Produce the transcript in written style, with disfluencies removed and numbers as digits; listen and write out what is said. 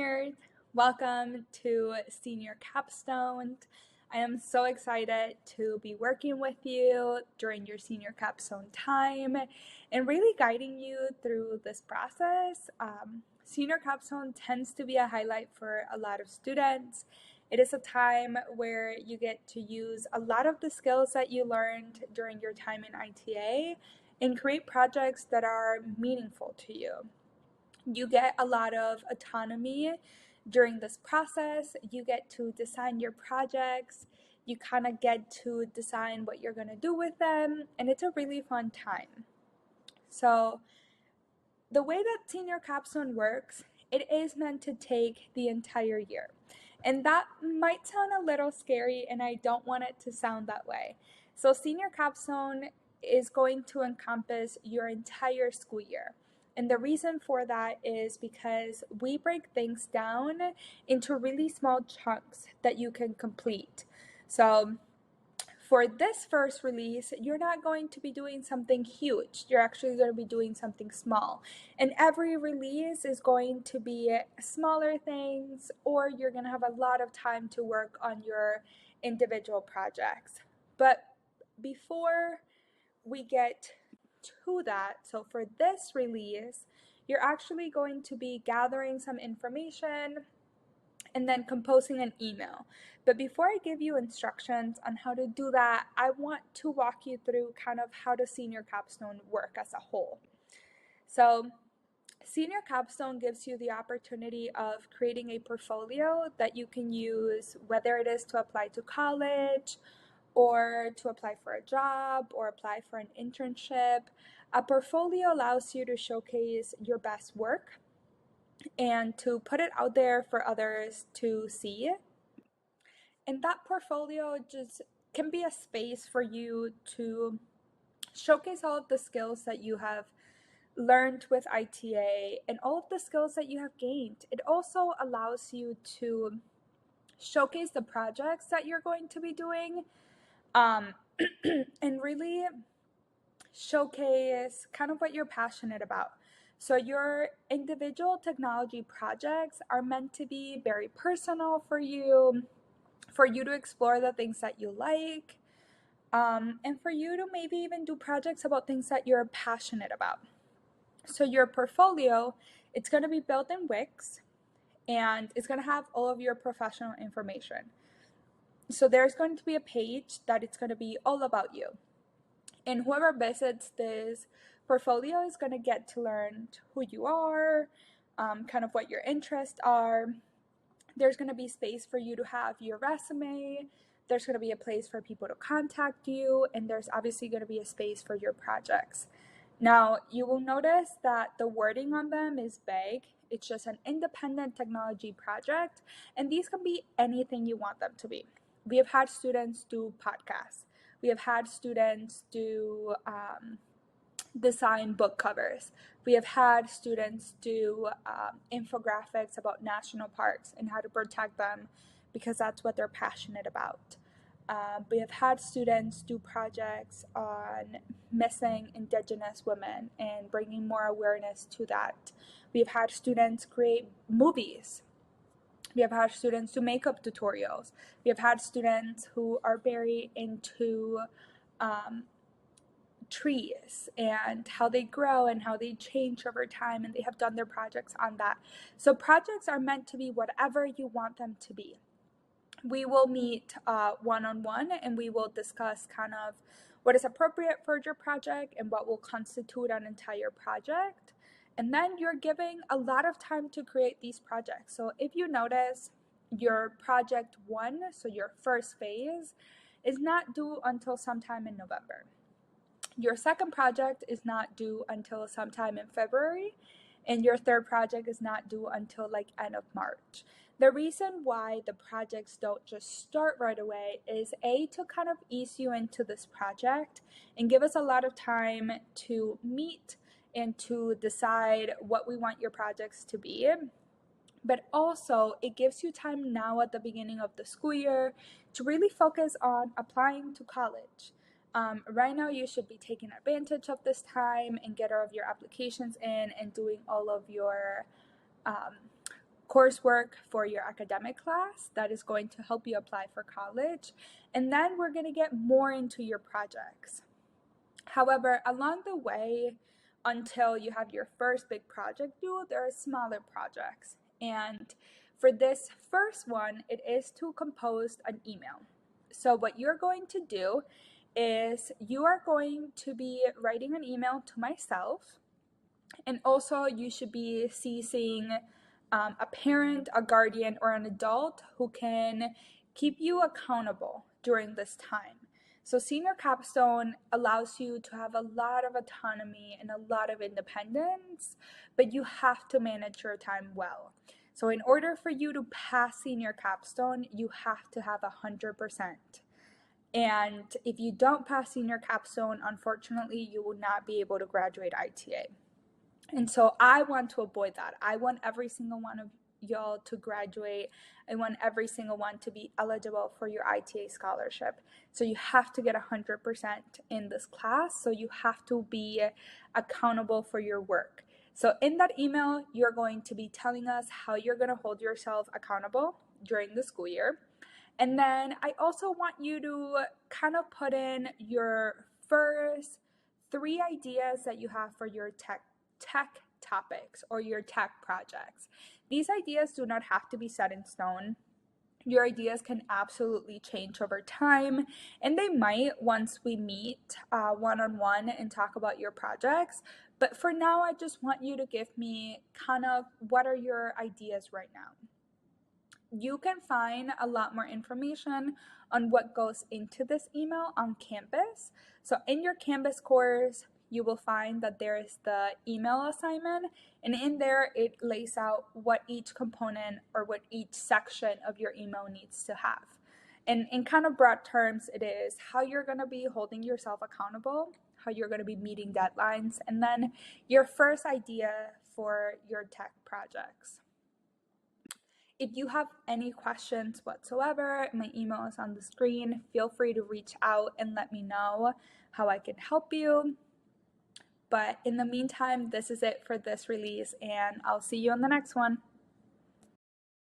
seniors. Welcome to Senior Capstone. I am so excited to be working with you during your Senior Capstone time and really guiding you through this process. Senior Capstone tends to be a highlight for a lot of students. It is a time where you get to use a lot of the skills that you learned during your time in ITA and create projects that are meaningful to you. You get a lot of autonomy during this process. You get to design your projects. You kind of get to design what you're going to do with them, and it's a really fun time. So the way that Senior Capstone works, it is meant to take the entire year. And that might sound a little scary, and I don't want it to sound that way. So Senior Capstone is going to encompass your entire school year. And the reason for that is because we break things down into really small chunks that you can complete. So for this first release, you're not going to be doing something huge. You're actually going to be doing something small. And every release is going to be smaller things, or you're going to have a lot of time to work on your individual projects. But before we get to that, so for this release, you're actually going to be gathering some information and then composing an email. But before I give you instructions on how to do that, I want to walk you through kind of how does Senior Capstone work as a whole. So Senior Capstone gives you the opportunity of creating a portfolio that you can use, whether it is to apply to college or to apply for a job or apply for an internship. A portfolio allows you to showcase your best work and to put it out there for others to see. And that portfolio just can be a space for you to showcase all of the skills that you have learned with ITA and all of the skills that you have gained. It also allows you to showcase the projects that you're going to be doing, and really showcase kind of what you're passionate about. So your individual technology projects are meant to be very personal for you to explore the things that you like, and for you to maybe even do projects about things that you're passionate about. So your portfolio, it's going to be built in Wix, and it's going to have all of your professional information. So there's going to be a page that it's going to be all about you. And whoever visits this portfolio is going to get to learn who you are, kind of what your interests are. There's going to be space for you to have your resume. There's going to be a place for people to contact you, and there's obviously going to be a space for your projects. Now, you will notice that the wording on them is vague. It's just an independent technology project, and these can be anything you want them to be. We have had students do podcasts. We have had students do design book covers. We have had students do infographics about national parks and how to protect them because that's what they're passionate about. We have had students do projects on missing Indigenous women and bringing more awareness to that. We have had students create movies. We have had students do makeup tutorials. We have had students who are very into trees and how they grow and how they change over time, and they have done their projects on that. So projects are meant to be whatever you want them to be. We will meet one-on-one, and we will discuss kind of what is appropriate for your project and what will constitute an entire project. And then you're giving a lot of time to create these projects. So if you notice, your project 1, so your first phase, is not due until sometime in November. Your second project is not due until sometime in February, and your third project is not due until like end of March. The reason why the projects don't just start right away is to kind of ease you into this project and give us a lot of time to meet and to decide what we want your projects to be. But also it gives you time now at the beginning of the school year to really focus on applying to college. Right now you should be taking advantage of this time and get all of your applications in and doing all of your coursework for your academic class that is going to help you apply for college. And then we're going to get more into your projects. However, along the way, until you have your first big project due, there are smaller projects. And for this first one, it is to compose an email. So what you're going to do is you are going to be writing an email to myself, and also you should be CCing a parent, a guardian, or an adult who can keep you accountable during this time. So senior capstone allows you to have a lot of autonomy and a lot of independence, but you have to manage your time well. So in order for you to pass senior capstone, you have to have 100%. And if you don't pass senior capstone, unfortunately, you will not be able to graduate ITA. And so I want to avoid that. I want every single one of y'all to graduate. I want every single one to be eligible for your ITA scholarship. So you have to get 100% in this class. So you have to be accountable for your work. So in that email, you're going to be telling us how you're going to hold yourself accountable during the school year. And then I also want you to kind of put in your first 3 ideas that you have for your tech topics or your tech projects. These ideas do not have to be set in stone. Your ideas can absolutely change over time, and they might once we meet one-on-one and talk about your projects. But for now, I just want you to give me kind of what are your ideas right now. You can find a lot more information on what goes into this email on Canvas. So in your Canvas course, you will find that there is the email assignment, and in there it lays out what each component or what each section of your email needs to have. And in kind of broad terms, it is how you're going to be holding yourself accountable, how you're going to be meeting deadlines, and then your first idea for your tech projects. If you have any questions whatsoever, my email is on the screen. Feel free to reach out and let me know how I can help you. But in the meantime, this is it for this release, and I'll see you on the next one.